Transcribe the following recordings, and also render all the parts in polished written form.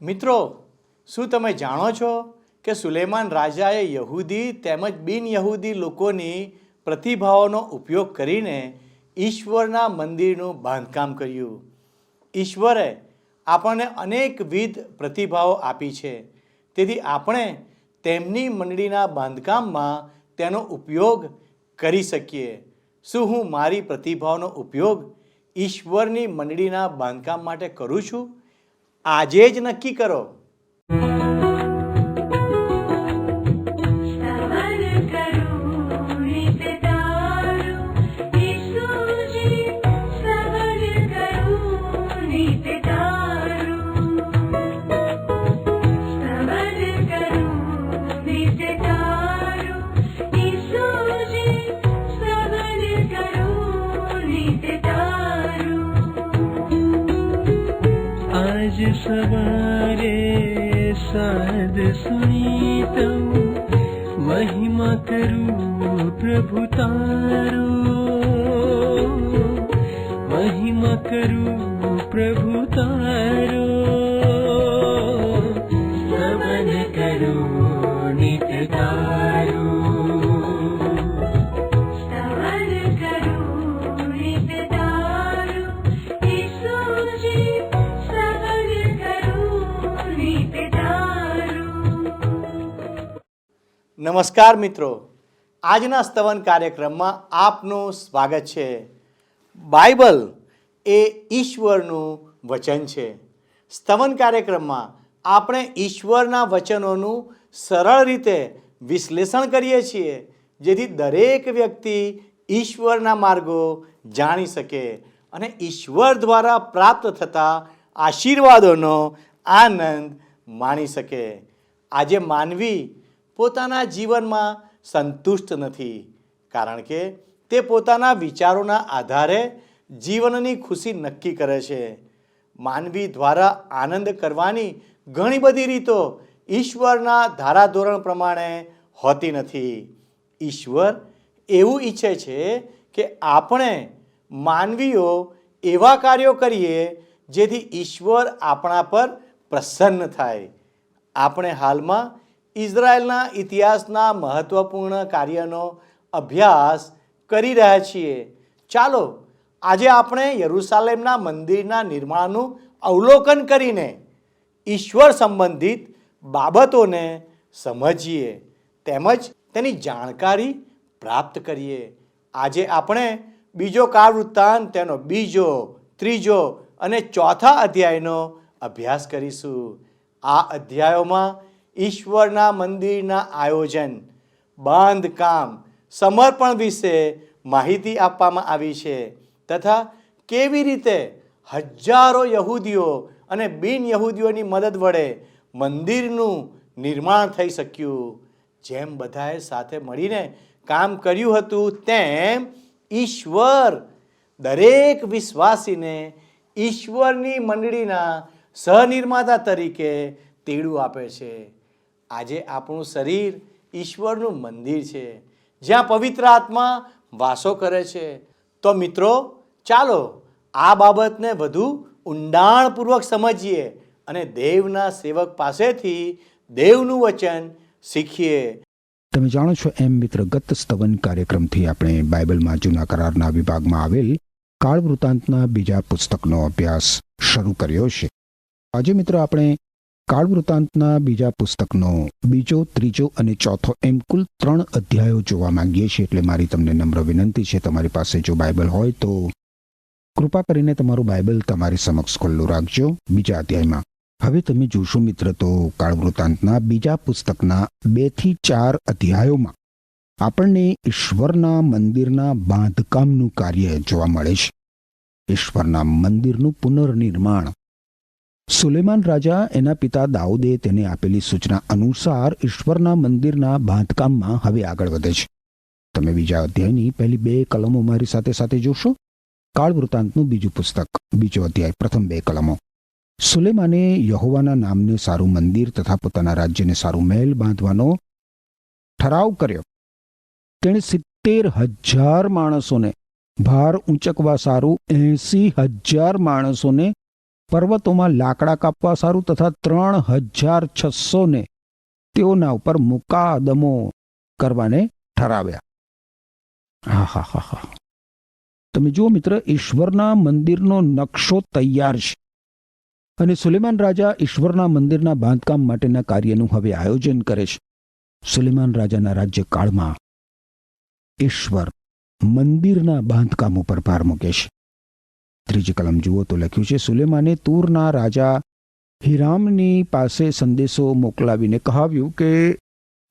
મિત્રો, શું તમે જાણો છો કે સુલેમાન રાજાએ યહૂદી તેમજ બિન યહૂદી લોકોની પ્રતિભાઓનો ઉપયોગ કરીને ઈશ્વરના મંદિરનું બાંધકામ કર્યું? ઈશ્વરે આપણને અનેકવિધ પ્રતિભાઓ આપી છે, તેથી આપણે તેમની મંડળીના બાંધકામમાં તેનો ઉપયોગ કરી શકીએ. શું હું મારી પ્રતિભાઓનો ઉપયોગ ઈશ્વરની મંડળીના બાંધકામ માટે કરું છું? આજે જ નક્કી કરો. आज सवारे साध सुनी तम महिमा करूं प्रभु तारो, महिमा करूं प्रभु तारो, स्तवन करूं नित्य तारो. નમસ્કાર મિત્રો, આજના સ્તવન કાર્યક્રમમાં આપનું સ્વાગત છે. બાઇબલ એ ઈશ્વરનું વચન છે. સ્તવન કાર્યક્રમમાં આપણે ઈશ્વરના વચનોનું સરળ રીતે વિશ્લેષણ કરીએ છીએ, જેથી દરેક વ્યક્તિ ઈશ્વરના માર્ગો જાણી શકે અને ઈશ્વર દ્વારા પ્રાપ્ત થતા આશીર્વાદોનો આનંદ માણી શકે. આજે માનવી પોતાના જીવનમાં સંતુષ્ટ નથી, કારણ કે તે પોતાના વિચારોના આધારે જીવનની ખુશી નક્કી કરે છે. માનવી દ્વારા આનંદ કરવાની ઘણી બધી રીતો ઈશ્વરના ધારાધોરણ પ્રમાણે હોતી નથી. ઈશ્વર એવું ઈચ્છે છે કે આપણે માનવીઓ એવા કાર્યો કરીએ જેથી ઈશ્વર આપણા પર પ્રસન્ન થાય. આપણે હાલમાં ઇઝરાયલના ઇતિહાસના મહત્વપૂર્ણ કાર્યનો અભ્યાસ કરી રહ્યા છીએ. ચાલો આજે આપણે યરૂશાલેમના મંદિરના નિર્માણનું અવલોકન કરીને ઈશ્વર સંબંધિત બાબતોને સમજીએ તેમજ તેની જાણકારી પ્રાપ્ત કરીએ. આજે આપણે બીજો કાળ વૃત્તાંત તેનો બીજો, ત્રીજો અને ચોથા અધ્યાયનો અભ્યાસ કરીશું. આ અધ્યાયોમાં ઈશ્વરના મંદિરના આયોજન, બાંધકામ, સમર્પણ વિશે માહિતી આપવામાં આવી છે તથા કેવી રીતે હજારો યહૂદીઓ અને બિન યહૂદીઓની મદદ વડે મંદિરનું નિર્માણ થઈ શક્યું. જેમ બધાએ સાથે મળીને કામ કર્યું હતું, તેમ ઈશ્વર દરેક વિશ્વાસીને ઈશ્વરની મંડળીના સહનિર્માતા તરીકે તેડું આપે છે. આજે આપણું શરીર ઈશ્વરનું મંદિર છે, જ્યાં પવિત્ર આત્મા વાસો કરે છે. તો મિત્રો, ચાલો આ બાબતને વધુ ઊંડાણપૂર્વક સમજીએ અને દેવના સેવક પાસેથી દેવનું વચન શીખીએ. તમે જાણો છો એમ મિત્ર, ગત સ્તવન કાર્યક્રમથી આપણે બાઇબલમાં જૂના કરારના વિભાગમાં આવેલ કાળ વૃત્તાંતના બીજા પુસ્તકનો અભ્યાસ શરૂ કર્યો છે. આજે મિત્ર આપણે કાળ વૃત્તાંતના બીજા પુસ્તકનો બીજો, ત્રીજો અને ચોથો એમ કુલ 3 અધ્યાયો જોવા માંગીએ છીએ. એટલે મારી તમને નમ્ર વિનંતી છે, તમારી પાસે જો બાઇબલ હોય તો કૃપા કરીને તમારું બાઇબલ તમારી સમક્ષ ખુલ્લું રાખજો. બીજા અધ્યાયમાં હવે તમે જોશો મિત્ર, તો કાળ વૃત્તાંતના બીજા પુસ્તકના 2 થી 4 અધ્યાયોમાં આપણને ઈશ્વરના મંદિરના બાંધકામનું કાર્ય જોવા મળે છે. ઈશ્વરના મંદિરનું પુનર્નિર્માણ. સુલેમાન રાજા એના પિતા દાઉદે તેને આપેલી સૂચના અનુસાર ઈશ્વરના મંદિરના બાંધકામમાં હવે આગળ વધે છે. તમે બીજા અધ્યાયની પહેલી 2 કલમો મારી સાથે સાથે જોશો. કાળ વૃત્તાંતનું બીજું પુસ્તક, બીજો અધ્યાય, પ્રથમ 2 કલમો. સુલેમાને યહોવાના નામને સારું મંદિર તથા પોતાના રાજ્યને સારું મહેલ બાંધવાનો ઠરાવ કર્યો. તેણે 70,000 માણસોને ભાર ઊંચકવા સારું 80,000 માણસોને પર્વતોમાં લાકડા કાપવા સારું તથા 3600 ને તેઓના ઉપર મુકાદમો કરવાને ઠરાવ્યા. હા હા હા હા. તમે જુઓ મિત્ર, ઈશ્વરના મંદિરનો નકશો તૈયાર છે અને સુલેમાન રાજા ઈશ્વરના મંદિરના બાંધકામ માટેના કાર્યનું હવે આયોજન કરે છે. સુલેમાન રાજાના રાજ્યકાળમાં ઈશ્વર મંદિરના બાંધકામ ઉપર ભાર મૂકે છે. ત્રીજી કલમ જુઓ તો લખ્યું છે, સુલેમાને તૂરના રાજા હિરામની પાસે સંદેશો મોકલાવીને કહાવ્યું કે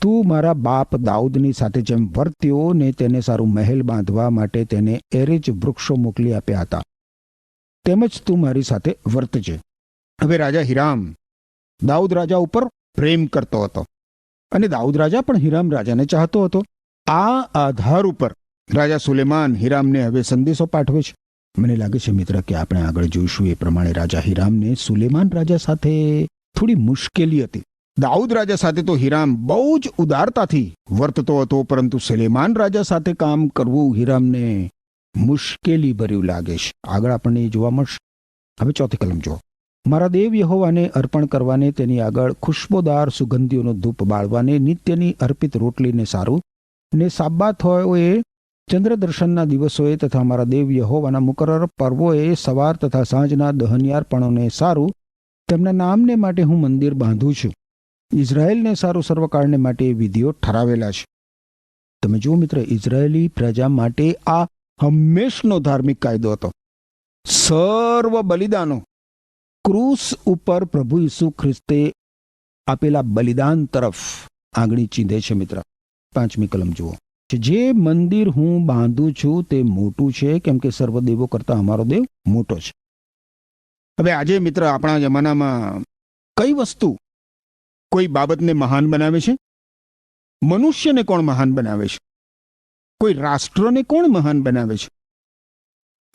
તું મારા બાપ દાઉદની સાથે જેમ વર્ત્યો ને તેને સારું મહેલ બાંધવા માટે તેને એરેજ વૃક્ષો મોકલી આપ્યા હતા તેમજ તું મારી સાથે વર્તજે. હવે રાજા હિરામ દાઉદ રાજા ઉપર પ્રેમ કરતો હતો અને દાઉદ રાજા પણ હિરામ રાજાને ચાહતો હતો. આ આધાર ઉપર રાજા સુલેમાન હિરામને હવે સંદેશો પાઠવે છે. મને લાગે છે મિત્ર કે આપણે આગળ જોઈશું એ પ્રમાણે રાજા હિરામને સુલેમાન રાજા સાથે થોડી મુશ્કેલી હતી. દાઉદ રાજા સાથે તો હિરામ બહુ જ ઉદારતાથી વર્તતો હતો, પરંતુ સુલેમાન રાજા સાથે કામ કરવું હિરામને મુશ્કેલી ભર્યું લાગે છે. આગળ આપણને એ જોવા મળશે. હવે ચોથી કલમ જુઓ. મારા દેવ યહોવાને અર્પણ કરવાને, તેની આગળ ખુશ્બોદાર સુગંધીઓનો ધૂપ બાળવાને, નિત્યની અર્પિત રોટલીને સારું ને સાબ્બાત હોય ચંદ્રદર્શનના દિવસોએ તથા મારા દેવ યહોવાના મુકરર પર્વોએ સવાર તથા સાંજના દહનિયારપણોને સારું, તેમના નામને માટે હું મંદિર બાંધું છું. ઇઝરાયેલને સારું સર્વકાળને માટે વિધિઓ ઠરાવેલા છે. તમે જુઓ મિત્ર, ઇઝરાયેલી પ્રજા માટે આ હંમેશનો ધાર્મિક કાયદો હતો. સર્વ બલિદાનો ક્રૂસ ઉપર પ્રભુ ઈસુ ખ્રિસ્તે આપેલા બલિદાન તરફ આંગળી ચીંધે છે. મિત્ર, પાંચમી કલમ જુઓ. જે મંદિર હું બાંધું છું તે મોટું છે, કેમ કે સર્વદેવો કરતા અમારો દેવ મોટો છે. હવે આજે મિત્ર આપણા જમાનામાં કઈ વસ્તુ કોઈ બાબતને મહાન બનાવે છે? મનુષ્યને કોણ મહાન બનાવે છે? કોઈ રાષ્ટ્રને કોણ મહાન બનાવે છે?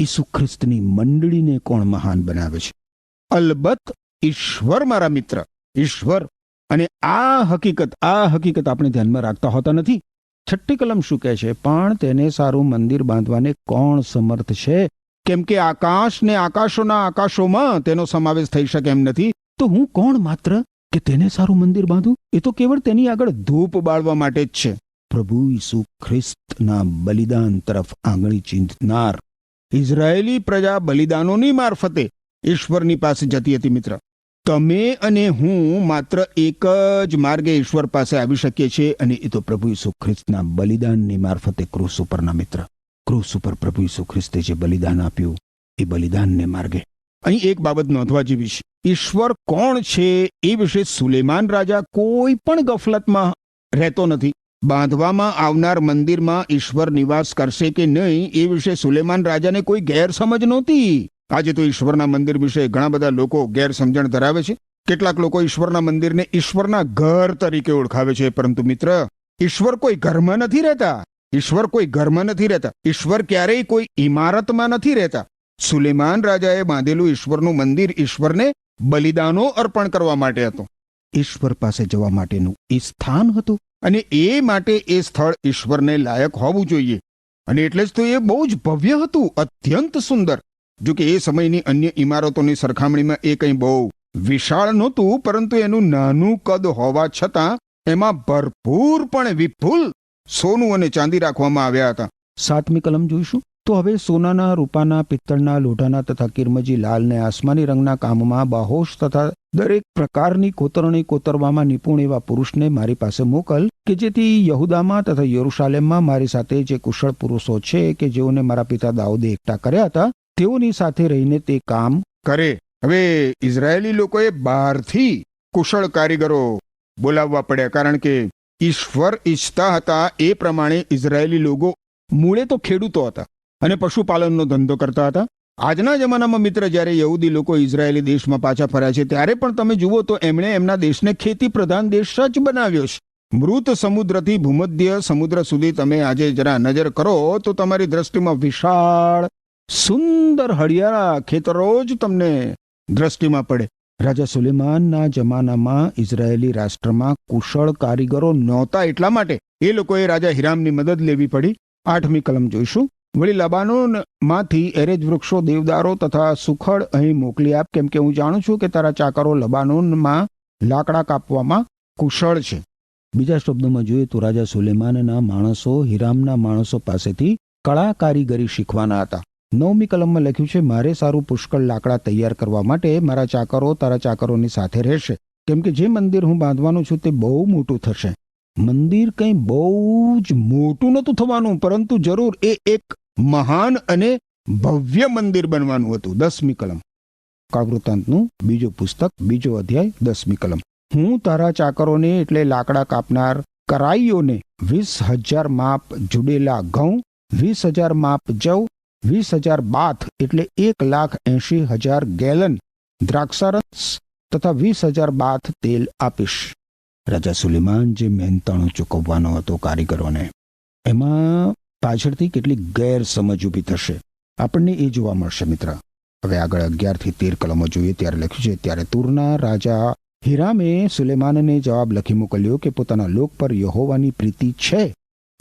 ઈસુ ખ્રિસ્તની મંડળીને કોણ મહાન બનાવે છે? અલબત્ત ઈશ્વર, મારા મિત્ર, ઈશ્વર. અને આ હકીકત આપણે ધ્યાનમાં રાખતા હોતા નથી. છઠ્ઠી કલમ શું કહે છે? પણ તેને સારું મંદિર બાંધવાને કોણ સમર્થ છે? કેમ કે આકાશ ને આકાશોના આકાશોમાં તેનો સમાવેશ થઈ શકે એમ નથી. તો હું કોણ માત્ર કે તેને સારું મંદિર બાંધું? એ તો કેવળ તેની આગળ ધૂપ બાળવા માટે જ છે. પ્રભુ ઈસુ ખ્રિસ્તના બલિદાન તરફ આંગળી ચીંધનાર ઇઝરાયેલી પ્રજા બલિદાનોની મારફતે ઈશ્વરની પાસે જતી હતી. મિત્ર, તમે અને હું માત્ર એક જ માર્ગે ઈશ્વર પાસે આવી શકીએ છીએ, અને એ તો પ્રભુ ઈસુ ખ્રિસ્તના બલિદાનની મારફતે ક્રૂસ ઉપરના. મિત્ર, ક્રૂસ ઉપર પ્રભુ ઈસુ ખ્રિસ્તે જે બલિદાન આપ્યું એ બલિદાનને માર્ગે. અહીં એક બાબત નોંધવા જેવી છે. ઈશ્વર કોણ છે એ વિશે સુલેમાન રાજા કોઈ પણ ગફલતમાં રહેતો નથી. બાંધવામાં આવનાર મંદિરમાં ઈશ્વર નિવાસ કરશે કે નહીં એ વિશે સુલેમાન રાજાને કોઈ ગેરસમજ નહોતી. આજે તો ઈશ્વરના મંદિર વિશે ઘણા બધા લોકો ગેરસમજણ ધરાવે છે. કેટલાક લોકો ઈશ્વરના મંદિરને ઈશ્વરના ઘર તરીકે ઓળખાવે છે, પરંતુ મિત્ર, ઈશ્વર કોઈ ઘરમાં નથી રહેતા. ઈશ્વર કોઈ ઘરમાં નથી રહેતા. ઈશ્વર ક્યારેય કોઈ ઇમારતમાં નથી રહેતા. સુલેમાન રાજાએ બાંધેલું ઈશ્વરનું મંદિર ઈશ્વરને બલિદાનો અર્પણ કરવા માટે હતું. ઈશ્વર પાસે જવા માટેનું એ સ્થાન હતું, અને એ માટે એ સ્થળ ઈશ્વરને લાયક હોવું જોઈએ. અને એટલે જ તો એ બહુ જ ભવ્ય હતું, અત્યંત સુંદર. જો કે એ સમયની અન્ય ઇમારતોની સરખામણીમાં એ કંઈ બહુ વિશાળ નહોતું, પરંતુ એનું નાનું કદ હોવા છતાં એમાં ભરપૂરપણે વિપુલ સોનું અને ચાંદી રાખવામાં આવ્યા હતા. સાતમી કલમ જોઈશું તો હવે સોનાના, રૂપાના, પિત્તળના, લોઢાના તથા કિરમજી, લાલ ને આસમાની રંગના કામમાં બાહોશ તથા દરેક પ્રકારની કોતરણી કોતરવામાં નિપુણ એવા પુરુષને મારી પાસે મોકલ, કે જેથી યહુદામાં તથા યરુશાલેમમાં મારી સાથે જે કુશળ પુરુષો છે કે જેઓને મારા પિતા દાઉદે એકઠા કર્યા હતા, તેઓની સાથે રહીને તે કામ કરે. હવે ઇઝરાયેલી લોકોએ બહારથી કુશળ કારીગરો બોલાવવા પડ્યા, કારણ કે ઈશ્વર ઈચ્છતા હતા એ પ્રમાણે ઇઝરાયેલી લોકો મૂળે તો ખેડૂતો હતા અને પશુપાલનનો ધંધો કરતા હતા. આજના જમાનામાં મિત્ર, જ્યારે યહૂદી લોકો ઇઝરાયેલી દેશમાં પાછા ફર્યા છે, ત્યારે પણ તમે જુઓ તો એમણે એમના દેશને ખેતી પ્રધાન દેશ જ બનાવ્યો છે. મૃત સમુદ્રથી ભૂમધ્ય સમુદ્ર સુધી તમે આજે જરા નજર કરો તો તમારી દ્રષ્ટિમાં વિશાળ સુંદર હળિયાળા ખેતરો જ તમને દ્રષ્ટિમાં પડે. રાજા સુલેમાનના જમાનામાં ઇઝરાયેલી રાષ્ટ્રમાં કુશળ કારીગરો નહોતા, એટલા માટે એ લોકોએ રાજા હિરામની મદદ લેવી પડી. 8મી કલમ જોઈશું. વળી લબાનોનમાંથી એરેજ વૃક્ષો, દેવદારો તથા સુખડ અહીં મોકલી આપ, કેમ કે હું જાણું છું કે તારા ચાકરો લબાનોનમાં લાકડા કાપવામાં કુશળ છે. બીજા શબ્દોમાં જોઈએ તો રાજા સુલેમાનના માણસો હિરામના માણસો પાસેથી કળા કારીગરી શીખવાના હતા. 9મી કલમમાં લખ્યું છે, મારે સારું પુષ્કળ લાકડા તૈયાર કરવા માટે મારા ચાકરો તારા ચાકરોની સાથે રહેશે, કેમ કે જે મંદિર હું બાંધવાનું છું તે બહુ મોટું થશે. મંદિર કંઈ બહુ જ મોટું નહોતું થવાનું, પરંતુ જરૂર એ એક મહાન અને ભવ્ય મંદિર બનવાનું હતું. 10મી કલમ, કાળવૃત્તાંતનું બીજું પુસ્તક, 2 અધ્યાય, 10મી કલમ. હું તારા ચાકરોને એટલે લાકડા કાપનાર કરાઈઓને 20,000 માપ જુડેલા ઘઉં, 20,000 માપ જવ, 20,000 બાથ એટલે 1,80,000 ગેલન દ્રાક્ષારસ તથા 20,000 બાથ તેલ આપીશ. રાજા સુલેમાન જે મહેનતાણું ચૂકવવાનો હતો કારીગરોને, એમાં પાછળથી કેટલી ગેરસમજ ઊભી થશે આપણને એ જોવા મળશે મિત્ર. હવે આગળ 11 થી 13 કલમો જોઈએ ત્યારે લખ્યું છે, ત્યારે તુરના રાજા હિરામે સુલેમાનને જવાબ લખી મોકલ્યો કે પોતાના લોક પર યહોવાની પ્રીતિ છે,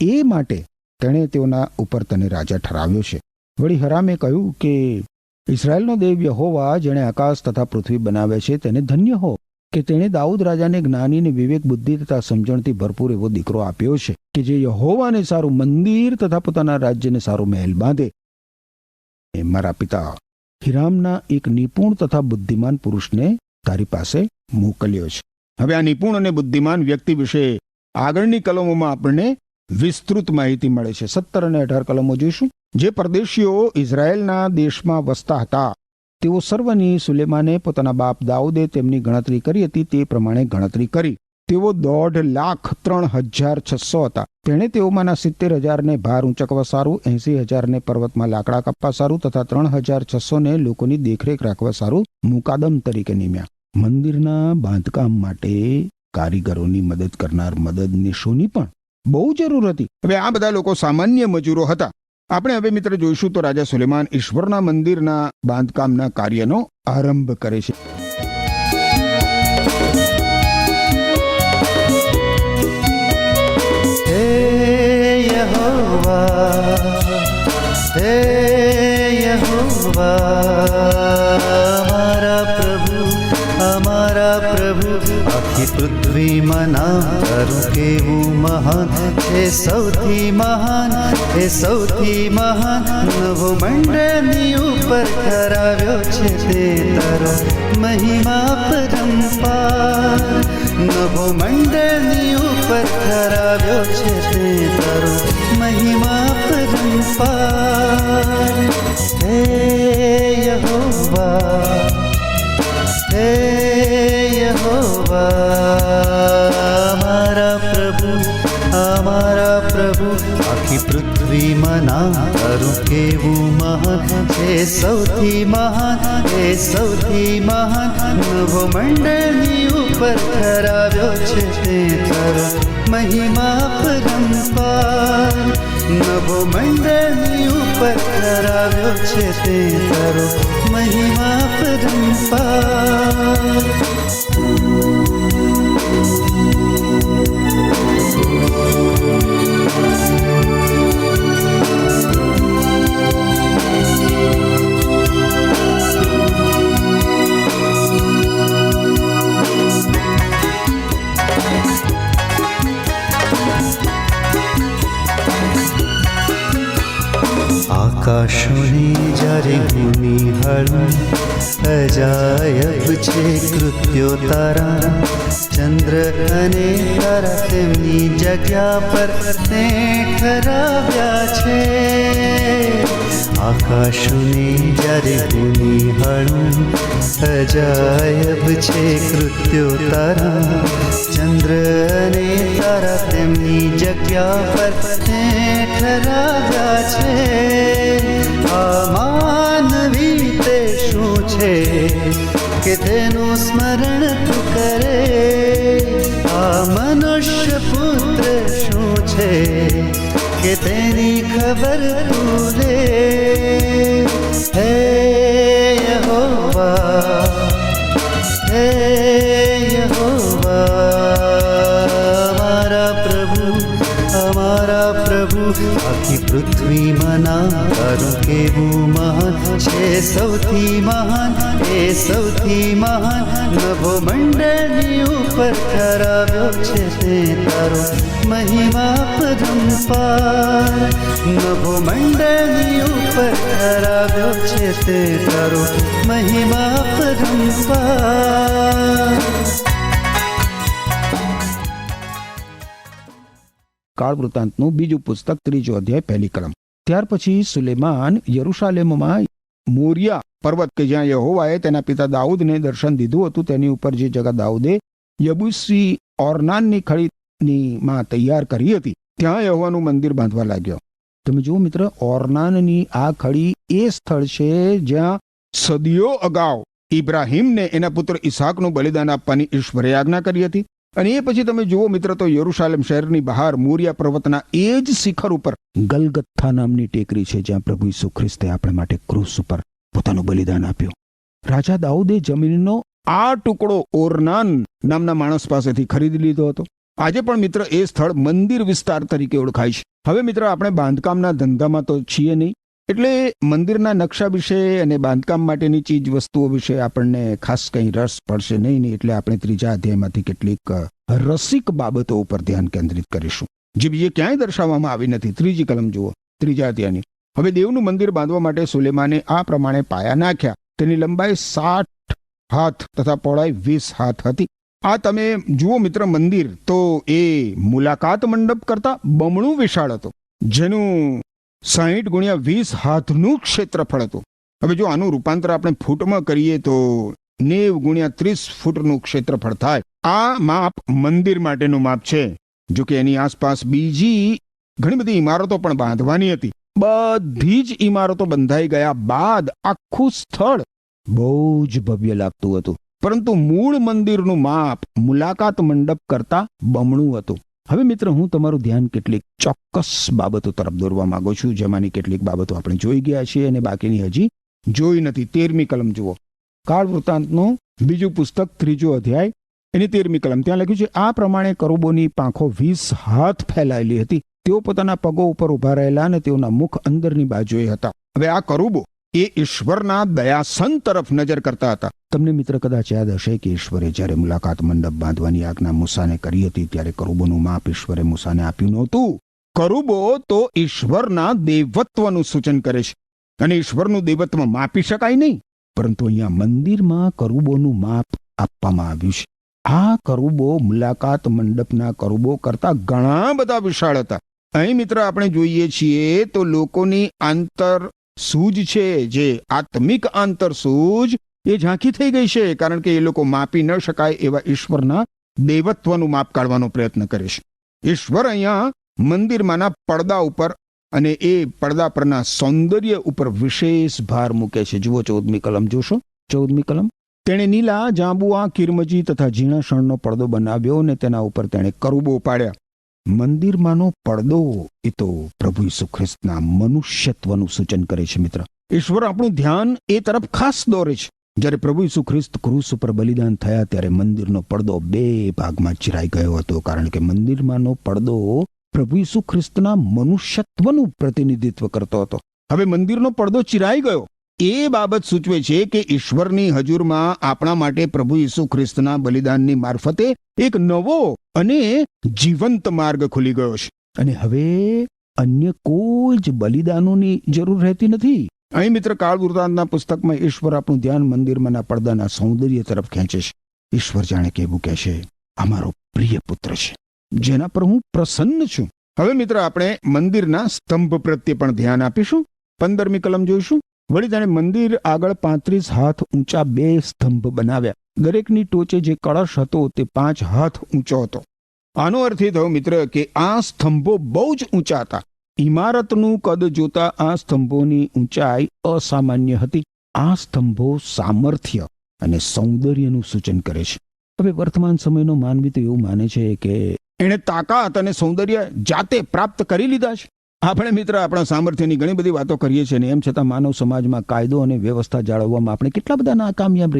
એ માટે તેણે તેઓના ઉપર તને રાજા ઠરાવ્યો છે. વળી હિરામે કહ્યું કે ઇઝરાયલનો દેવ યહોવા જેણે આકાશ તથા પૃથ્વી બનાવે છે તેને ધન્ય હો કે તેણે દાઉદ રાજાને જ્ઞાની ને વિવેક બુદ્ધિ તથા સમજણથી ભરપૂર એવો દીકરો આપ્યો છે કે જે યહોવાને સારું મંદિર તથા પોતાના રાજ્યને સારું મહેલ બાંધે. મારા પિતા હિરામના એક નિપુણ તથા બુદ્ધિમાન પુરુષને તારી પાસે મોકલ્યો છે. હવે આ નિપુણ અને બુદ્ધિમાન વ્યક્તિ વિશે આગળની કલમોમાં આપણને વિસ્તૃત માહિતી મળે છે. 17 અને 18 કલમો જોઈશું. જે પરદેશીઓ ઇઝરાયેલના દેશમાં વસતા હતા તેઓ સર્વની સુલેમાને પોતાના બાપ દાઉદે તેમની ગણતરી કરી હતી તે પ્રમાણે ગણતરી કરી. તેઓ 1,03,600 હતા. તેણે તેઓમાંના 70,000 ને ભાર ઊંચકવા સારું, 80,000 ને પર્વતમાં લાકડા કાપવા સારું તથા 3,600 ને લોકોની દેખરેખ રાખવા સારું મુકાદમ તરીકે નિમ્યા. મંદિરના બાંધકામ માટે કારીગરોની મદદ કરનાર મદદનીશોની પણ બહુ જરૂર હતી. હવે આ બધા લોકો સામાન્ય મજૂરો હતા. આપણે હવે મિત્ર જોઈશું તો રાજા સુલેમાન ઈશ્વરના મંદિરના બાંધકામના કાર્યનો આરંભ કરે છે. હે યહોવા, હે યહોવા, અમારા પ્રભુ, આખી પૃથ્વીમાં નામ તારું કેવું મહાન છે, સૌથી મહાન, એ સૌથી મહાન. નવો મંડળની ઉપર કરાવ્યો છે તે તારો મહિમા પરંપાર. નવો મંડળની ઉપર કરાવ્યો છે તે તારો મહિમા પરંપાર. હે યહોવા, હે યહોવા, અમારા પ્રભુ, આખી પૃથ્વીમાં નામ તારું કેવું મહાન છે, સૌથી મહાન, એ સૌથી મહાન. નવો મંડળની ઉપર કરાવ્યો છે તે તારો મહિમા પરંપાર. નવો મંડળની ઉપર કરાવ્યો છે તે તારો મહિમા પરંપાર. આકાશોની જ્યારે હું નિહાળું, અજાયબ છે કૃત્યો તારા. ચંદ્ર અને તારા તેમની જગ્યા પર તે ઠરાવ્યા છે. આકાશોને જ્યારે હું નિહાળું, અજાયબ છે કૃત્યો તારા. ચંદ્ર અને તારા તેમની જગ્યા પર તે ઠરાવ્યા છે. આ માનવી તે શું છે કે તેનું સ્મરણ તું કરે? આ મનુષ્ય પુત્ર શું છે કે તેની ખબર તું લે? હે યહોવા, હે યહોવા, અમારા પ્રભુ, આખી પૃથ્વીમાં નામ તારું કેવું મહાન છે, સૌથી મહાન એ સૌથી મહાન. નભો મંડળની ઉપર ઠરાવ્યો છે તે તારો મહિમા પરંપાર. નભો મંડળની ઉપર ઠરાવ્યો છે તે તારો મહિમા પરંપાર. કાળ વૃત્તાંતનું બીજું પુસ્તક 3 અધ્યાય 1 કલમ. ત્યાર પછી સુલેમાન યરુશાલેમમાં મોરિયા પર્વત કે જ્યાં યહોવાએ તેના પિતા દાઉદને દર્શન દીધું હતું તેની ઉપર જે જગા દાઉદે યબુસી ઓર્નાનની ખડીની માં તૈયાર કરી હતી ત્યાં યહોવાનું મંદિર બાંધવા લાગ્યો. તમે જુઓ મિત્ર, ઓર્નાનની આ ખડી એ સ્થળ છે જ્યાં સદીઓ અગાઉ ઇબ્રાહીમને એના પુત્ર ઈસાકનું બલિદાન આપવાની ઈશ્વરે આજ્ઞા કરી હતી. અને એ પછી તમે જુઓ મિત્ર તો યરુશાલેમ શહેરની બહાર મોરિયા પર્વતના એ જ શિખર ઉપર ગલગથ્થા નામની ટેકરી છે જ્યાં પ્રભુ ઈસુ ખ્રિસ્તે આપણે માટે ક્રૂસ ઉપર પોતાનું બલિદાન આપ્યું. રાજા દાઉદે જમીનનો આ ટુકડો ઓર્નાન નામના માણસ પાસેથી ખરીદી લીધો હતો. આજે પણ મિત્ર એ સ્થળ મંદિર વિસ્તાર તરીકે ઓળખાય છે. હવે મિત્ર આપણે બાંધકામના ધંધામાં તો છીએ નહીં, એટલે મંદિરના નકશા વિશે અને બાંધકામ માટેની ચીજ વસ્તુઓ વિશે આપણને ખાસ કંઈ રસ પડશે નહીં. એટલે આપણે 3 અધ્યાયમાંથી કેટલીક રસિક બાબતો ઉપર ધ્યાન કેન્દ્રિત કરીશું જે બીજે ક્યાંય દર્શાવવામાં આવી નથી. 3 કલમ જુઓ 3 અધ્યાયની. હવે દેવનું મંદિર બાંધવા માટે સુલેમાને આ પ્રમાણે પાયા નાખ્યા. તેની લંબાઈ 60 હાથ તથા પહોળાઈ 20 હાથ હતી. આ તમે જુઓ મિત્ર, મંદિર તો એ મુલાકાત મંડપ કરતા બમણું વિશાળ હતું, જેનું 60 ગુણ્યા 20 હાથનું ક્ષેત્રફળ હતું. હવે જો આનું રૂપાંતર આપણે ફૂટમાં કરીએ તો 90 ગુણ્યા 30 ફૂટનું ક્ષેત્રફળ થાય. આ માપ મંદિર માટેનું માપ છે. જો કે એની આસપાસ બીજી ઘણી બધી ઇમારતો પણ બાંધવાની હતી. બધી જ ઇમારતો બંધાઈ ગયા બાદ આખું સ્થળ બહુ જ ભવ્ય લાગતું હતું, પરંતુ મૂળ મંદિરનું માપ મુલાકાત મંડપ કરતા બમણું હતું. હવે મિત્ર, હું તમારું ધ્યાન કેટલીક ચોક્કસ બાબતો તરફ દોરવા માંગુ છું, જેમાંની કેટલીક બાબતો આપણે જોઈ ગયા છીએ અને બાકીની હજી જોઈ નથી. 13મી કલમ જુઓ, કાળ વૃત્તાંતનું બીજું પુસ્તક 3 અધ્યાય એની 13મી કલમ. ત્યાં લખ્યું છે, આ પ્રમાણે કરુબોની પાંખો 20 હાથ ફેલાયેલી હતી. તેઓ પોતાના પગો ઉપર ઉભા રહેલા અને તેઓના મુખ અંદરની બાજુએ હતા. હવે આ કરુબો એ ઈશ્વરના દયાસન તરફ નજર કરતા હતા. તમને મિત્ર કદાચ યાદ હશે કે ઈશ્વરે જ્યારે મુલાકાત મંડપ બાંધવાની આજ્ઞા મૂસાને કરી હતી ત્યારે કરુબોનું માપ ઈશ્વરે મૂસાને આપ્યું નહોતું. કરુબો તો ઈશ્વરના દેવત્વનું સૂચન કરે છે અને ઈશ્વરનું દેવત્વ માપી શકાય નહીં, પરંતુ અહીંયા મંદિરમાં કરુબોનું માપ આપવામાં આવ્યું છે. આ કરુબો મુલાકાત મંડપના કરુબો કરતા ઘણા બધા વિશાળ હતા. અહીં મિત્ર આપણે જોઈએ છીએ તો લોકોની આંતર સૂજ છે, જે આત્મિક આંતર સૂજ એ ઝાંખી થઈ ગઈ છે, કારણ કે એ લોકો માપી ન શકાય એવા ઈશ્વરના દેવત્વનું માપ કાઢવાનો પ્રયત્ન કરે છે. ઈશ્વર અહીંયા મંદિરમાંના પડદા ઉપર અને એ પડદા પરના સૌંદર્ય ઉપર વિશેષ ભાર મૂકે છે. જુઓ 14મી કલમ જોશો. 14મી કલમ. તેણે નીલા, જાંબુઆ, કિરમજી તથા ઝીણા શણનો પડદો બનાવ્યો અને તેના ઉપર તેણે કરુબો પાડ્યા. મંદિરમાંનો પડદો એ તો પ્રભુ ઈસુ ખ્રિસ્તના મનુષ્યત્વનું સૂચન કરે છે. મિત્ર, ઈશ્વર આપણું ધ્યાન એ તરફ ખાસ દોરે છે. જ્યારે પ્રભુ ઈસુ ખ્રિસ્ત ક્રૂસ ઉપર બલિદાન થયા ત્યારે મંદિરનો પડદો 2 ભાગમાં ચિરાઈ ગયો હતો, કારણ કે મંદિરમાંનો પડદો પ્રભુ ઈસુ ખ્રિસ્તના મનુષ્યત્વનું પ્રતિનિધિત્વ કરતો હતો. હવે મંદિરનો પડદો ચિરાઈ ગયો એ બાબત સૂચવે છે કે ઈશ્વરની હજુરમાં આપણા માટે પ્રભુ ઈસુ ખ્રિસ્તના બલિદાનની મારફતે એક નવો અને જીવંત માર્ગ ખુલી ગયો છે અને હવે અન્ય કોઈ જ બલિદાનોની જરૂર રહેતી નથી. અહીં મિત્ર કાળ વૃત્તાંતના પુસ્તકમાં ઈશ્વર આપણું ધ્યાન મંદિરમાંના પડદાના સૌંદર્ય તરફ ખેંચે છે. ઈશ્વર જાણે કેવું કહે છે, આ મારો પ્રિય પુત્ર છે જેના પર હું પ્રસન્ન છું. હવે મિત્ર આપણે મંદિરના સ્તંભ પ્રત્યે પણ ધ્યાન આપીશું. 15મી કલમ જોઈશું. વળી તેણે મંદિર આગળ 35 હાથ ઊંચા 2 સ્તંભ બનાવ્યા. દરેકની ટોચે જે કળશ હતો તે 5 હાથ ઊંચો હતો. આનો અર્થ એ થયો મિત્ર કે આ સ્તંભો બહુ જ ઊંચા હતા. ઇમારતનું કદ જોતા આ સ્તંભોની ઊંચાઈ અસામાન્ય હતી. આ સ્તંભો સામર્થ્ય અને સૌંદર્યનું સૂચન કરે છે. હવે વર્તમાન સમયનો માનવી તો એવું માને છે કે એણે તાકાત અને સૌંદર્ય જાતે પ્રાપ્ત કરી લીધા છે. આપણે મિત્ર આપણા સામર્થ્યની ઘણી બધી વાતો કરીએ છીએ, એમ છતાં માનવ સમાજમાં કાયદો અને વ્યવસ્થા જાળવવામાં આપણે કેટલા બધા નાકામયાબ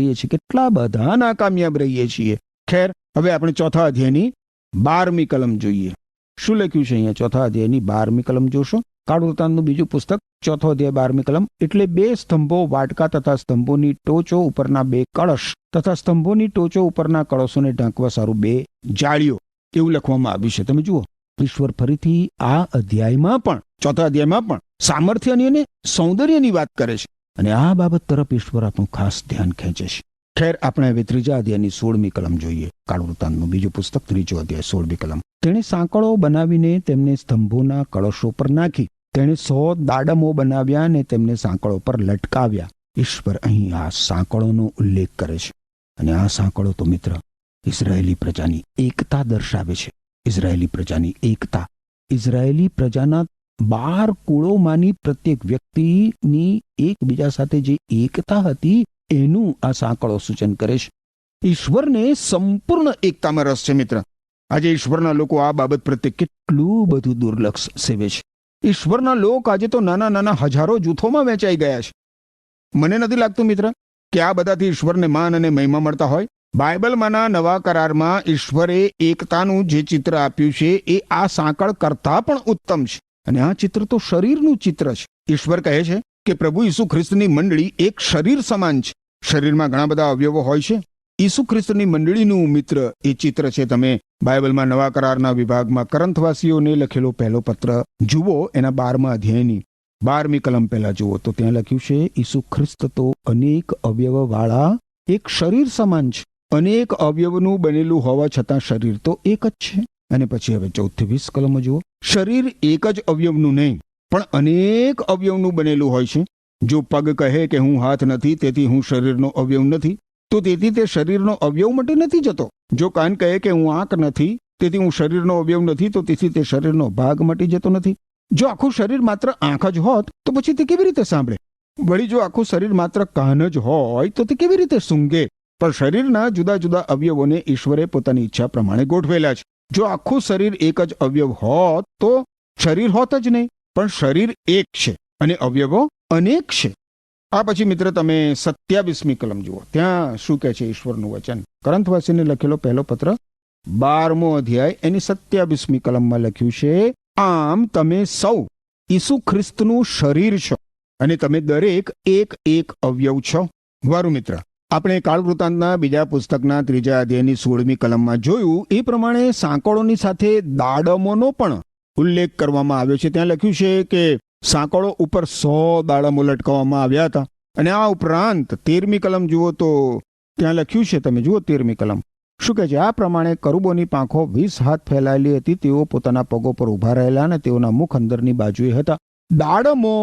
રહીએ છીએ. ખેર, હવે આપણે 4થા અધ્યાયની 12મી કલમ જોઈએ. શું લખ્યું છે અહીંયા? 4થા અધ્યાયની 12મી કલમ જોશો. કાળવૃતાંતનું બીજું પુસ્તક 4 અધ્યાય 12મી કલમ. એટલે 2 સ્તંભો, વાટકા તથા સ્તંભોની ટોચો ઉપરના 2 કળશ તથા સ્તંભોની ટોચો ઉપરના કળશોને ઢાંકવા સારું 2 જાળીઓ, એવું લખવામાં આવ્યું છે. તમે જુઓ, ઈશ્વર ફરીથી આ અધ્યાયમાં પણ, 4થા અધ્યાયમાં પણ સામર્થ્યની અને સૌંદર્યની વાત કરે છે. અને આ બાબત તરફ ઈશ્વર આપણું ખાસ ધ્યાન ખેંચે છે. ખેર, આપણે હવે 3જા અધ્યાયની 16મી કલમ જોઈએ. કાળવૃતાંતનું બીજું પુસ્તક 3જો અધ્યાય 16મી કલમ. તેણે સાંકળો બનાવીને તેમને સ્તંભોના કળશો પર નાખી. તેણે 100 દાડમો બનાવ્યા અને તેમને સાંકળો પર લટકાવ્યા. ઈશ્વર અહીં આ સાંકળોનો ઉલ્લેખ કરે છે. અને આ સાંકળો તો મિત્ર ઇઝરાયેલી પ્રજાની એકતા દર્શાવે છે. ઇઝરાયેલી પ્રજાની એકતા, ઇઝરાયેલી પ્રજાના 12 કુળોમાંની પ્રત્યેક વ્યક્તિની એકબીજા સાથે જે એકતા હતી એનું આ સાંકળો સૂચન કરે છે. ઈશ્વરને સંપૂર્ણ એકતામાં રસ છે મિત્ર. આજે ઈશ્વરના લોકો આ બાબત પ્રત્યે કેટલું બધું દુર્લક્ષ સેવે છે. ઈશ્વરના લોકો આજે તો નાના નાના હજારો જૂથોમાં વહેંચાઈ ગયા છે. મને નથી લાગતું મિત્ર કે આ બધાથી ઈશ્વરને માન અને મહિમા મળતા હોય. બાઇબલમાંના નવા કરારમાં ઈશ્વરે એકતાનું જે ચિત્ર આપ્યું છે એ આ સાંકળ કરતાં પણ ઉત્તમ છે. અને આ ચિત્ર તો શરીરનું ચિત્ર છે. ઈશ્વર કહે છે કે પ્રભુ ઈસુ ખ્રિસ્તની મંડળી એક શરીર સમાન છે. શરીરમાં ઘણા બધા અવયવો હોય છે. ઈસુ ખ્રિસ્તની મંડળીનું મિત્ર એ ચિત્ર છે. તમે બાઇબલમાં નવા કરારના વિભાગમાં કરંથવાસીઓને લખેલો પહેલો પત્ર જુઓ, એના 12મા અધ્યાયની 12મી કલમ પહેલા જુઓ તો ત્યાં લખ્યું છે, ઈસુ ખ્રિસ્ત તો અનેક અવયવવાળા એક શરીર સમાન છે. અનેક અવયવનું બનેલું હોવા છતાં શરીર તો એક જ છે. અને પછી હવે 14 થી 20 કલમો જુઓ. શરીર એક જ અવયવનું નહીં પણ અનેક અવયવનું બનેલું હોય છે. જો પગ કહે કે હું હાથ નથી તેથી હું શરીરનો અવયવ નથી, તો તેથી તે શરીરનો અવયવ મટી નથી જતો. જો કાન કહે કે હું આંખ નથી તેથી હું શરીરનો અવયવ નથી, તો તેથી તે શરીરનો ભાગ મટી જતો નથી. જો આખું શરીર માત્ર આંખ જ હોત તો પછી તે કેવી રીતે સાંભળે? વળી જો આખું શરીર માત્ર કાન જ હોય તો તે કેવી રીતે સૂંઘે? પણ શરીરના જુદા જુદા અવયવોને ઈશ્વરે પોતાની ઈચ્છા પ્રમાણે ગોઠવેલા છે. જો આખું શરીર એક જ અવયવ હોત તો શરીર હોત જ નહીં, પણ શરીર એક છે અને અવયવો અનેક છે. આ પછી મિત્ર તમે 27મી કલમ જુઓ. ત્યાં શું કહે છે ઈશ્વરનું વચન? કરંથવાસીને લખેલો પહેલો પત્ર 12મો અધ્યાય એની 27મી કલમમાં લખ્યું છે, આમ તમે સૌ ઈસુ ખ્રિસ્તનું શરીર છો અને તમે દરેક એક એક અવયવ છો. વારું મિત્ર, આપણે કાળવૃતાંતના બીજા પુસ્તકના 3જા અધ્યાયની 16મી કલમમાં જોયું એ પ્રમાણે સાંકળોની સાથે દાડમોનો પણ ઉલ્લેખ કરવામાં આવ્યો છે. ત્યાં લખ્યું છે કે સાંકળો ઉપર 100 દાડમો લટકાવવામાં આવ્યા હતા. અને આ ઉપરાંત 13મી કલમ જુઓ તો ત્યાં લખ્યું છે, તમે જુઓ 13મી કલમ શું કહે છે? આ પ્રમાણે કરુબોની પાંખો 20 હાથ ફેલાયેલી હતી. તેઓ પોતાના પગો પર ઊભા રહેલા અને તેઓના મુખ અંદરની બાજુએ હતા. દાડમો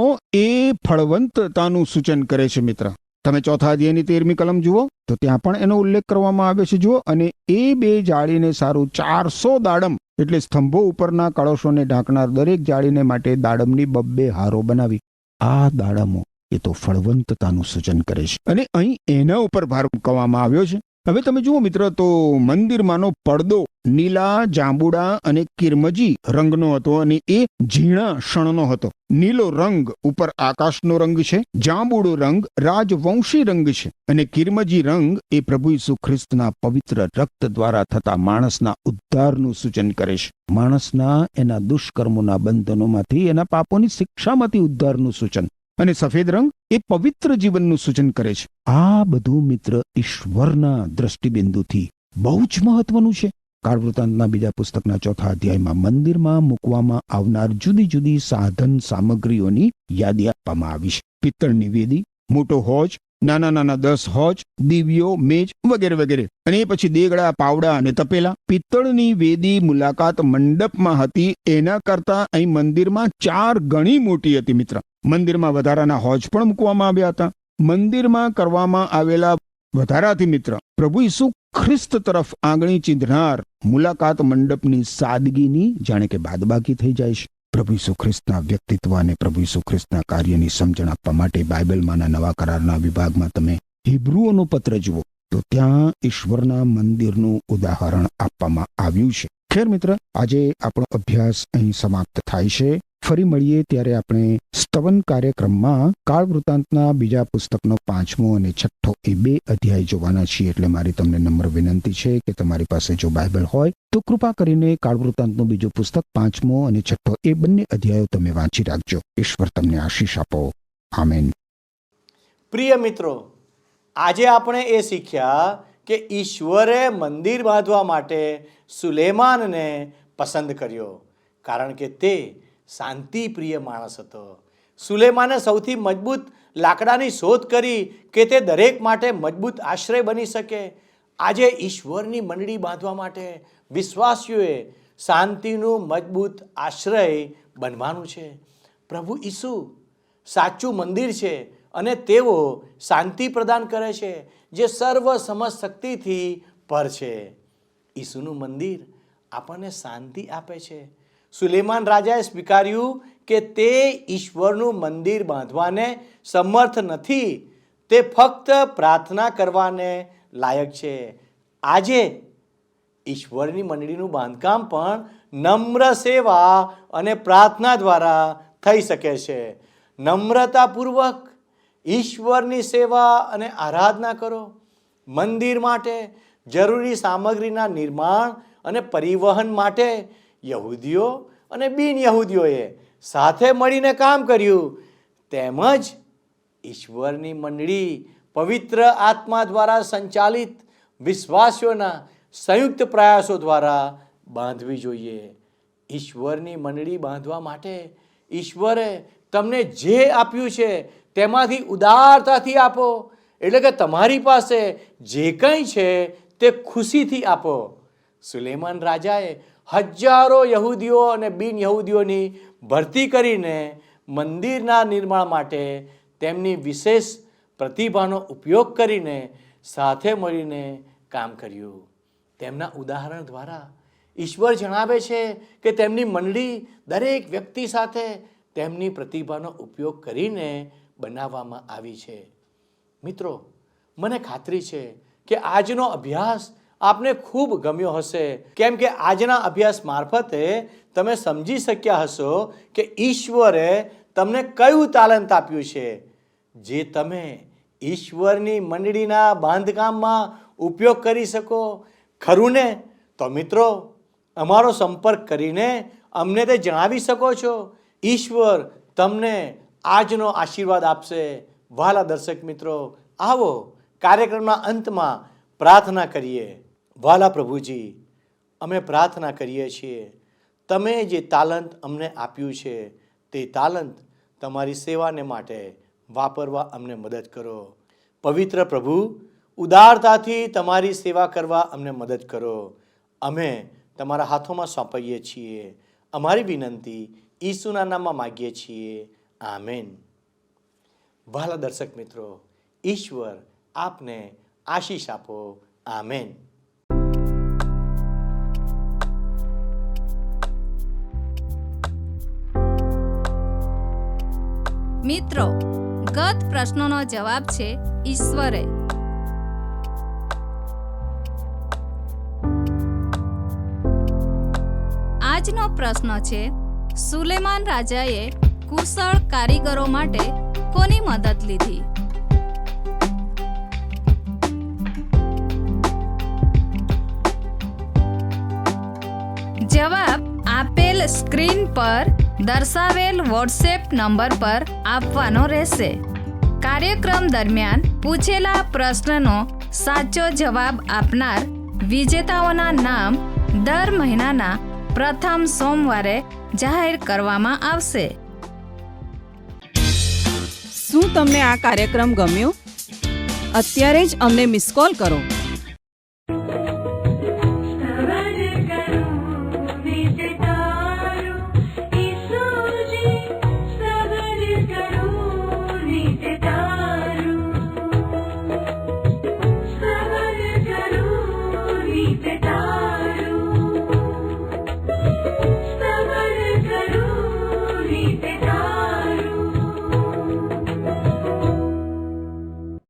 એ ફળવંતતાનું સૂચન કરે છે મિત્ર. તમે 4થા અધ્યાયની 13મી કલમ જુઓ તો ત્યાં પણ એનો ઉલ્લેખ કરવામાં આવ્યો છે. જુઓ, અને એ 2 જાળીને સારું 400 દાડમ એટલે સ્તંભો ઉપરના કળશોને ઢાંકનાર દરેક જાળીને માટે દાડમની 2 હારો બનાવી. આ દાડમો એ તો ફળવંતતાનું સૂચન કરે છે અને અહીં એના ઉપર ભાર મૂકવામાં આવ્યો છે. હવે તમે જુઓ મિત્ર, તો મંદિરમાંનો પડદો નીલા, જાંબુડા અને કિરમજી રંગનો હતો અને એ ઝીણા શણનો હતો. નીલો રંગ ઉપર આકાશનો રંગ છે, જાંબુડો રંગ રાજવંશી રંગ છે અને કિરમજી રંગ એ પ્રભુ ઈસુ ખ્રિસ્તના પવિત્ર રક્ત દ્વારા થતા માણસના ઉદ્ધારનું સૂચન કરે છે. માણસના એના દુષ્કર્મોના બંધનોમાંથી, એના પાપોની શિક્ષામાંથી ઉદ્ધારનું સૂચન. અને સફેદ રંગ એ પવિત્ર જીવનનું સૂચન કરે છે. આ બધું મિત્ર ઈશ્વરના દ્રષ્ટિબિંદુથી બહુ જ મહત્વનું છે. કાળવૃતાંતના બીજા પુસ્તકના 4થા અધ્યાયમાં મંદિરમાં મૂકવામાં આવનાર જુદી જુદી સાધન સામગ્રીઓની યાદી આપવામાં આવી છે. પિત્તળની વેદી, મોટો હોજ, નાના નાના 10 હોજ, દિવ્યો, મેજ વગેરે વગેરે. અને એ પછી દેગડા, પાવડા અને તપેલા. પિત્તળની વેદી મુલાકાત મંડપમાં હતી એના કરતા અહીં મંદિરમાં 4 ગણી મોટી હતી મિત્ર. મંદિરમાં વધારાના હોજ પણ મૂકવામાં આવ્યા હતા. મંદિરમાં કરવામાં આવેલા વધારાથી મિત્ર પ્રભુ ઈસુ ખ્રિસ્ત તરફ આંગળી ચીંધનાર મુલાકાત મંડપની સાદગીની જાણે કે બાદબાકી થઈ જાય છે. પ્રભુ ઈસુ ખ્રિસ્તના વ્યક્તિત્વ અને પ્રભુ ઈસુ ખ્રિસ્તના કાર્યની સમજણ આપવા માટે બાઇબલમાંના નવા કરારના વિભાગમાં તમે હિબ્રુઓનો પત્ર જુઓ તો ત્યાં ઈશ્વરના મંદિરનું ઉદાહરણ આપવામાં આવ્યું છે. ખેર મિત્ર, આજે આપણો અભ્યાસ અહીં સમાપ્ત થાય છે. ફરી મળીએ ત્યારે આપણે સ્તવન કાર્યક્રમમાં કાળ વૃત્તાંતના બીજા પુસ્તકનો 5મો અને 6ઠ્ઠો એ 2 અધ્યાય જોવાના છીએ. એટલે મારી તમને નમ્ર વિનંતી છે કે તમારી પાસે જો બાઇબલ હોય તો કૃપા કરીને કાળ વૃત્તાંતનું બીજું પુસ્તક 5મો અને 6ઠ્ઠો એ બંને અધ્યાયો તમે વાંચી રાખજો. ઈશ્વર તમને આશીષ આપો. આમેન. પ્રિય મિત્રો, આજે આપણે એ શીખ્યા કે ઈશ્વરે મંદિર બાંધવા માટે સુલેમાનને પસંદ કર્યો, કારણ કે તે શાંતિપ્રિય માણસ હતો. સુલેમાને સૌથી મજબૂત લાકડાની શોધ કરી કે તે દરેક માટે મજબૂત આશ્રય બની શકે. આજે ઈશ્વરની મંડળી બાંધવા માટે વિશ્વાસીઓએ શાંતિનું મજબૂત આશ્રય બનવાનું છે. પ્રભુ ઈસુ સાચું મંદિર છે અને તેઓ શાંતિ પ્રદાન કરે છે જે સર્વ સમજશક્તિથી પર છે. ઈસુનું મંદિર આપણને શાંતિ આપે છે. સુલેમાન રાજાએ સ્વીકાર્યું કે તે ઈશ્વરનું મંદિર બાંધવાને સમર્થ નથી, તે ફક્ત પ્રાર્થના કરવાને લાયક છે. આજે ઈશ્વરની મંડળીનું બાંધકામ પણ નમ્ર સેવા અને પ્રાર્થના દ્વારા થઈ શકે છે. નમ્રતાપૂર્વક ઈશ્વરની સેવા અને આરાધના કરો. મંદિર માટે જરૂરી સામગ્રીના નિર્માણ અને પરિવહન માટે યહૂદીઓ અને બિન યહૂદીઓએ સાથે મળીને કામ કર્યું. તેમજ ઈશ્વરની મંડળી પવિત્ર આત્મા દ્વારા સંચાલિત વિશ્વાસીઓના સંયુક્ત પ્રયાસો દ્વારા બાંધવી જોઈએ. ઈશ્વરની મંડળી બાંધવા માટે ઈશ્વરે તમને જે આપ્યું છે તેમાંથી ઉદારતાથી આપો. એટલે કે તમારી પાસે જે કંઈ છે તે ખુશીથી આપો. સુલેમાન રાજાએ હજારો યહૂદીઓ અને બિન યહૂદીઓની ભરતી કરીને મંદિરના નિર્માણ માટે તેમની વિશેષ પ્રતિભાનો ઉપયોગ કરીને સાથે મળીને કામ કર્યું. તેમના ઉદાહરણ દ્વારા ઈશ્વર જણાવે છે કે તેમની મંડળી દરેક વ્યક્તિ સાથે તેમની પ્રતિભાનો ઉપયોગ કરીને બનાવવામાં આવી છે. મિત્રો, મને ખાતરી છે કે આજનો અભ્યાસ આપને ખૂબ ગમ્યો હશે, કેમ કે આજના અભ્યાસ મારફતે તમે સમજી શક્યા હશો કે ઈશ્વરે તમને કયું તાલંત આપ્યું છે જે તમે ઈશ્વરની મંડળીના બાંધકામમાં ઉપયોગ કરી શકો. ખરું ને? તો મિત્રો, અમારો સંપર્ક કરીને અમને તે જણાવી શકો છો. ઈશ્વર તમને આજનો આશીર્વાદ આપશે. વહાલા દર્શક મિત્રો, આવો કાર્યક્રમના અંતમાં પ્રાર્થના કરીએ. વહાલા પ્રભુજી, અમે પ્રાર્થના કરીએ છીએ, તમે જે તાલંત અમને આપ્યું છે તે તાલંત તમારી સેવાને માટે વાપરવા અમને મદદ કરો. પવિત્ર પ્રભુ, ઉદારતાથી તમારી સેવા કરવા અમને મદદ કરો. અમે તમારા હાથોમાં સોંપીએ છીએ. અમારી વિનંતી ઈસુના નામમાં માગીએ છીએ. આમેન. વહાલા દર્શક મિત્રો, ઈશ્વર આપને આશીષ આપો. આમેન. મિત્રો, ગત પ્રશ્નનો જવાબ છે ઈશ્વરે. આજનો પ્રશ્ન છે, સુલેમાન રાજાએ કુશળ કારીગરો માટે કોની મદદ લીધી? જવાબ આપેલ સ્ક્રીન પર દર્શાવેલ વોટ્સએપ નંબર પર આપવાનો રહેશે. કાર્યક્રમ દરમિયાન પૂછેલા પ્રશ્નનો સાચો જવાબ આપનાર વિજેતાઓના નામ દર મહિનાના પ્રથમ સોમવારે જાહેર કરવામાં આવશે. શું તમને આ કાર્યક્રમ ગમ્યો? અત્યારે જ અમને મિસ કોલ કરો.